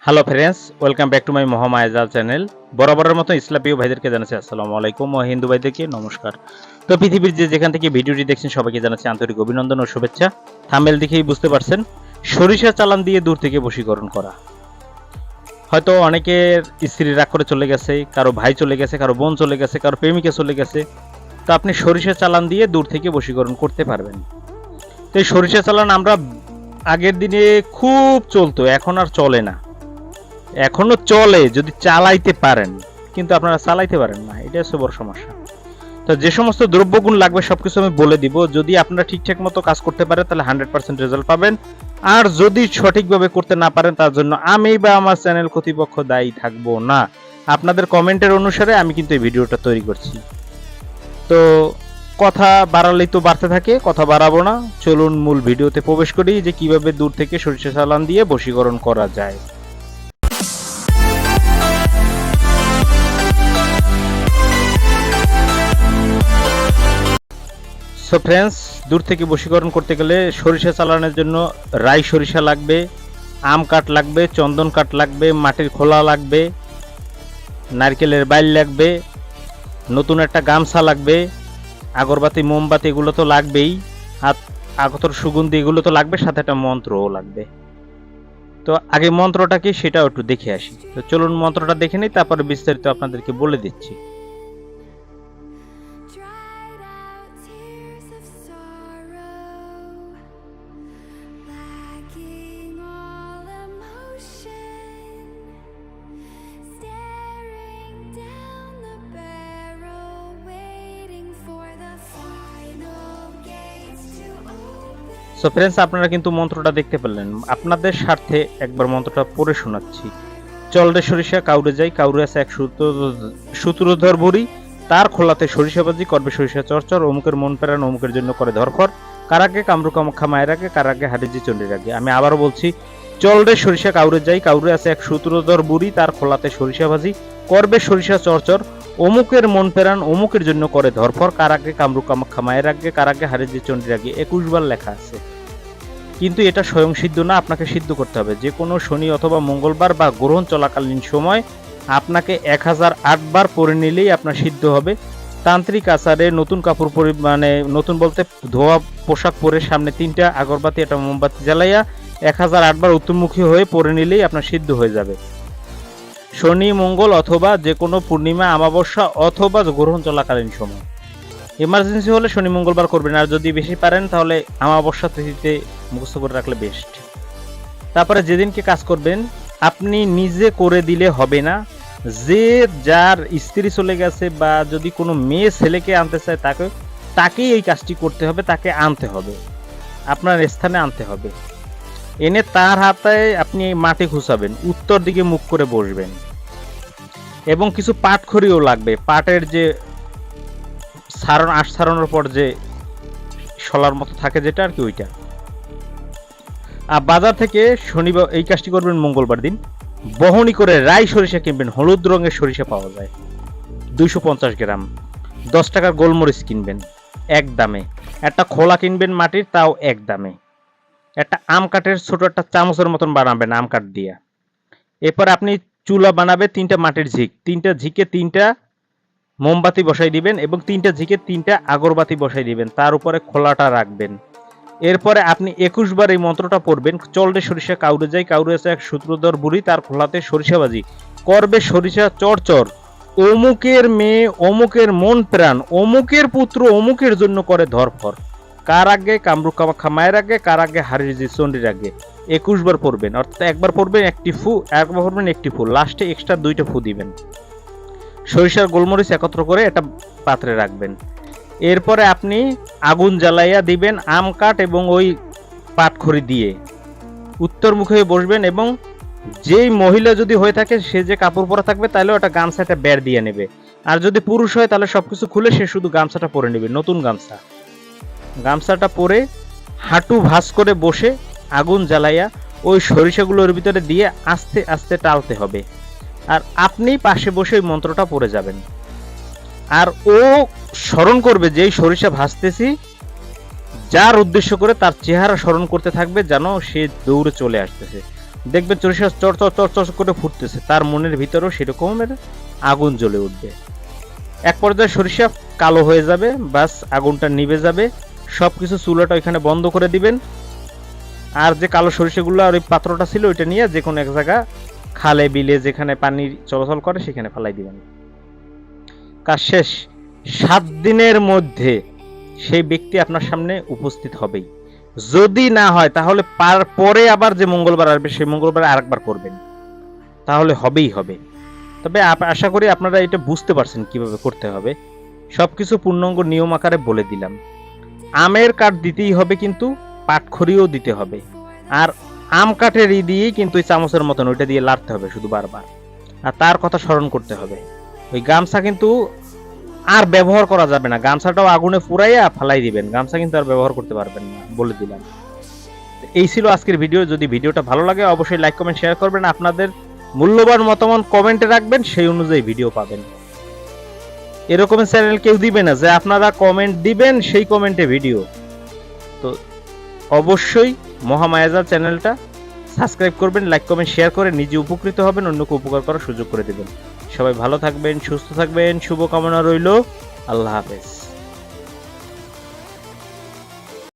Hello friends, welcome back to my Mahamayajal channel. বরাবরের মতো ইসলামীয় ভাইদেরকে জানাচ্ছি আসসালামু আলাইকুম ও হিন্দু ভাইদেরকে নমস্কার। তো পৃথিবীর যেখান থেকে ভিডিওটি দেখছেন সবাইকে জানাচ্ছি আন্তরিক অভিনন্দন ও শুভেচ্ছা। থাম্বনেল দেখেই বুঝতে পারছেন, সরিষা চালান দিয়ে দূর থেকে বশীকরণ করা। হয়তো অনেকের স্ত্রী রাগ করে চলে গেছে, কারো ভাই চলে গেছে, কারো বোন চলে গেছে, কারো প্রেমিকা চলে গেছে। তো আপনি সরিষা চালান দিয়ে দূর থেকে বশীকরণ করতে পারবেন। তো এই সরিষা চালান আমরা আগের দিনে খুব চলতো, এখন আর চলে না। এখনো চলে যদি চালাইতে পারেন, কিন্তু আপনারা চালাইতে পারেন না, এটা হচ্ছে বড় সমস্যা। তো যে সমস্ত দ্রব্যগুণ লাগবে সবকিছু আমি বলে দিব। যদি আপনারা ঠিকঠাক মতো কাজ করতে পারেন তাহলে 100% রেজাল্ট পাবেন। আর যদি সঠিকভাবে করতে না পারেন তার জন্য আমি বা আমার চ্যানেল কর্তৃপক্ষ দায়ী থাকবো না। আপনাদের কমেন্টের অনুসারে আমি কিন্তু এই ভিডিওটা তৈরি করছি। তো কথা বাড়ালেই তো বাড়তে থাকে, কথা বাড়াবো না। চলুন মূল ভিডিওতে প্রবেশ করি যে কিভাবে দূর থেকে সরিষা চালান দিয়ে বশীকরণ করা যায়। সো ফ্রেন্ডস, দূর থেকে বশীকরণ করতে গেলে সরিষা চালানোর জন্য রাই সরিষা লাগবে, আম কাঠ লাগবে, চন্দন কাঠ লাগবে, মাটির খোলা লাগবে, নারকেলের বাইল লাগবে, নতুন একটা গামছা লাগবে, আগরবাতি মোমবাতি এগুলো তো লাগবেই, হাত আগতর সুগন্ধি এগুলো তো লাগবে, সাথে একটা মন্ত্রও লাগবে। তো আগে মন্ত্রটা কি সেটাও একটু দেখে আসি। তো চলুন মন্ত্রটা দেখে নিই, তারপরে বিস্তারিত আপনাদেরকে বলে দিচ্ছি। সো ফ্রেন্ডস, আপনারা কিন্তু মন্ত্রটা দেখতে পেলেন। আপনাদের স্বার্থে একবার মন্ত্রটা পড়ে শোনাচ্ছি। চল রে সরিষা কাউরে যাই, কাউরে আছে এক সূত্রধর ভরি, তার খোলাতে সরিষা বাজি, করবে সরিষা চরচর, অমুকের মন প্রাণ অমুকের জন্য করে ধরফর, কারাগে কামরু কামাখ্যা মায়ের আগে, কারাগে হারিজি চণ্ডীর আগে। আমি আবারও বলছি, চল রে সরিষা কাউরে যাই, কাউরে আছে এক সূত্রধর বুড়ি, তার খোলাতে সরিষা ভাজি, করবে সরিষা চরচর, অমুকের মন প্রাণ অমুকের জন্য করে ধরফর, কারাগে কামরু কামাখ্যা মায়ের আগে, কারাগে হারিজি চণ্ডীর আগে। 21 বার লেখা আছে, কিন্তু এটা স্বয়ং সিদ্ধ না, আপনাকে সিদ্ধ করতে হবে। যে কোনো শনি অথবা মঙ্গলবার বা গ্রহণ চলাকালীন সময় আপনাকে 1008 বার পরে নিলেই আপনার সিদ্ধ হবে। তান্ত্রিক আচারে নতুন কাপড় পরে, মানে নতুন বলতে ধোয়া পোশাক পরে, সামনে 3টা আগরবাতি একটা মোমবাতি জ্বালাইয়া 1008 বার উত্তরমুখী হয়ে পরে নিলেই আপনার সিদ্ধ হয়ে যাবে। শনি মঙ্গল অথবা যে কোনো পূর্ণিমা অমাবস্যা অথবা গ্রহণ চলাকালীন সময়। এমার্জেন্সি হলে শনি মঙ্গলবার করবেন, আর যদি বেশি পারেন তাহলে অমাবস্যা তিথিতে মুখস্থ করে রাখলে বেস্ট। তারপরে যেদিনকে কাজ করবেন আপনি নিজে করে দিলে হবে না, যে যার স্ত্রী চলে গেছে বা যদি কোনো মেয়ে ছেলেকে আনতে চায় তাকেই এই কাজটি করতে হবে, তাকে আনতে হবে, আপনার স্থানে আনতে হবে। এনে তার হাতে আপনি মাটি খুঁচাবেন, উত্তর দিকে মুখ করে বসবেন, এবং কিছু পাটখড়িও লাগবে। পাটের যে আঁশ ছাড়ানোর পর যে শলার মতো থাকে যেটা আর কি, ওইটা। আর বাজার থেকে শনিবার এই কাজটি করবেন মঙ্গলবার দিন, বহনি করে রাই সরিষা কিনবেন। হলুদ রঙের সরিষা পাওয়া যায় 250 গ্রাম। 10 টাকার গোলমরিচ কিনবেন এক দামে। একটা খোলা কিনবেন মাটির, তাও এক দামে। একটা আম কাঠের ছোট একটা চামচের মতন বানাবেন আম কাঠ দিয়ে। এরপর আপনি চুলা বানাবে 3টা মাটির ঝিক, 3টা ঝিকে 3টা মোমবাতি বসাই দিবেন, এবং 3টা ঝিকে 3টা আগরবাতি বসাই দিবেন, তার উপরে খোলাটা রাখবেন। এরপরে আপনি 21 বার এই মন্ত্রটা পড়বেন। চল রে সরিষা কাউরে যাই, কাউরে আছে এক সূত্রধর বুড়ি, তার খোলাতে সরিষা বাজি, করবে সরিষা চরচর, অমুকের মেয়ে অমুকের মন প্রাণ অমুকের পুত্র অমুকের জন্য করে ধরফর, কার আগে কামরু কামাখ্যা মায়ের আগে, কার আগে হারিজি চণ্ডীর আগে। 21 বার পড়বেন, অর্থাৎ একবার পড়বেন একটি ফু, একবার পড়বেন একটি ফু, লাস্টে এক্সট্রা 2টা ফু দিবেন। সরিষার গোলমরিচ একত্র করে একটা পাত্রে রাখবেন। এরপরে আপনি আগুন জ্বালাইয়া দিবেন আম কাঠ এবং ওই পাটখড়ি দিয়ে, উত্তর মুখে বসবেন, এবং যেই মহিলা যদি হয়ে থাকে সে যে কাপড় পরা থাকবে তাহলে ওটা গামছাটা বের দিয়ে নেবে, আর যদি পুরুষ হয় তাহলে সবকিছু খুলে সে শুধু গামছাটা পরে নেবে, নতুন গামছাটা পরে হাঁটু ভাঁজ করে বসে আগুন জ্বালাইয়া ওই সরিষাগুলোর ভিতরে দিয়ে আস্তে আস্তে টালতে হবে, আর আপনি পাশে বসে ওই মন্ত্রটা পড়ে যাবেন। আর ও স্মরণ করবে যে এই সরিষা ভাজতেছি, যার উদ্দেশ্য করে তার চেহারা স্মরণ করতে থাকবে যেন সে দৌড়ে চলে আসতেছে। দেখবেন সরিষা চর চর চর চর করে ফুটতেছে, তার মনের ভিতরেও সেরকমের আগুন জ্বলে উঠবে। এক পর্যায়ে সরিষা কালো হয়ে যাবে, বাস আগুনটা নিভে যাবে, সবকিছু চুলাটা ওইখানে বন্ধ করে দিবেন। আর যে কালো সরিষাগুলো আর ওই পাত্রটা ছিল ওইটা নিয়ে যে কোনো এক জায়গা খালে বিলে যেখানে পানি চলাচল করে সেখানে ফেলাই দিবেন। কাজ শেষ। 7 দিনের মধ্যে সেই ব্যক্তি আপনার সামনে উপস্থিত হবেই। যদি না হয় তাহলে পরে আবার যে মঙ্গলবার আসবে সেই মঙ্গলবার আরেকবার করবেন, তাহলে হবেই হবে। তবে আশা করি আপনারা এটা বুঝতে পারছেন কিভাবে করতে হবে। সবকিছু পূর্ণাঙ্গ নিয়ম আকারে বলে দিলাম। আমের কাঠ দিতেই হবে, কিন্তু পাটখড়িও দিতে হবে। আর আম কাঠের দিয়েই কিন্তু ওই চামচের মতন ওইটা দিয়ে লাড়তে হবে শুধু বারবার। আর তার কথা স্মরণ করতে হবে। ওই গামছা কিন্তু আর ব্যবহার করা যাবে না, গামছাটাও আগুনে পুরাইয়া ফালাই দিবেন, গামছা কিন্তু আর ব্যবহার করতে পারবেন না, বলে দিলাম। এই ছিল আজকের ভিডিও। যদি ভিডিওটা ভালো লাগে অবশ্যই লাইক কমেন্ট শেয়ার করবেন, আপনাদের মূল্যবান মতামত কমেন্টে রাখবেন, সেই অনুযায়ী ভিডিও পাবেন। এরকম চ্যানেল কেউ দিবে না যে আপনারা কমেন্ট দিবেন সেই কমেন্টে ভিডিও। তো অবশ্যই মহামায়াজাল চ্যানেলটা সাবস্ক্রাইব করবেন, লাইক কমেন্ট শেয়ার করে নিজে উপকৃত হবেন, অন্যকে উপকার করার সুযোগ করে দেবেন। সবাই ভালো থাকবেন, সুস্থ থাকবেন, শুভকামনা রইল। আল্লাহ হাফেজ।